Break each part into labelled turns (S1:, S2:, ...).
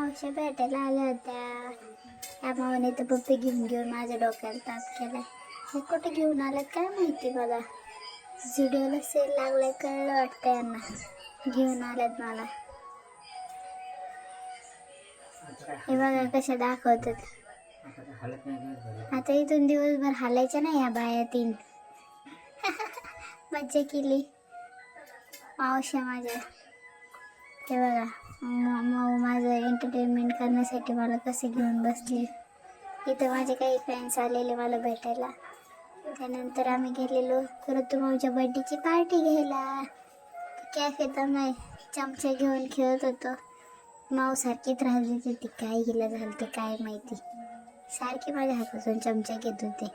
S1: मावशी भेटायला आल्या होत्या. त्या मावाने तर पप्पी घेऊन घेऊन माझ्या डोक्याला ताप केलाय. हे कुठे घेऊन आलं काय माहिती मला. व्हिडिओला सेल लागलाय कळलं वाटतं यांना. घेऊन आल्यात मला. हे बघा कशा दाखवतात. आता इथून दिवसभर हालायच्या नाही ह्या बाया 3. मज्जा केली मावश्या माझ्या. हे बघा माझं एंटरटेनमेंट करण्यासाठी मला कसे घेऊन बसले. इथं माझे काही फ्रेंड्स आलेले मला भेटायला. त्यानंतर आम्ही गेलेलो ऋतुमाऊच्या बर्थडेची पार्टी घ्यायला. कॅफेत आम्ही चमचे घेऊन खेळत होतो. माऊ सारखी त्रास देत होती. काय हिला झालं ते काय माहिती. सारखी माझ्या हातातून चमचा घेत होते.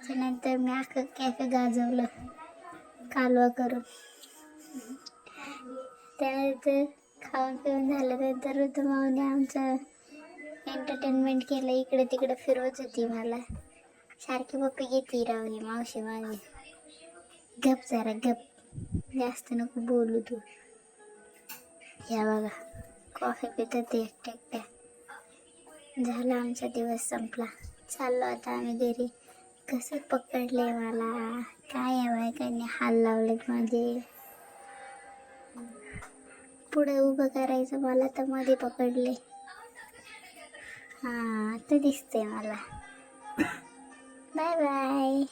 S1: त्यानंतर मी अख्खं कॅफे गाजवलं कालवा करून. त्यानंतर खाऊन पिऊन झाल्यानंतर ऋतुमाऊने आमचं एंटरटेनमेंट केलं. इकडे तिकडे फिरवत होती मला. सारखी पप्पी घेतली रावली मावशी माझी. गप जरा गप, जास्त नको बोलू तू. या बघा कॉफी पितात एकट्या एकट्या. झाला आमचा दिवस संपला. चाललो आता आम्ही घरी. कसं पकडले मला. काय या बायकांनी हाल लावलेत माझे. पुढे उभं करायचं मला तर मध्ये पकडले. हां आता दिसतंय मला. Bye bye.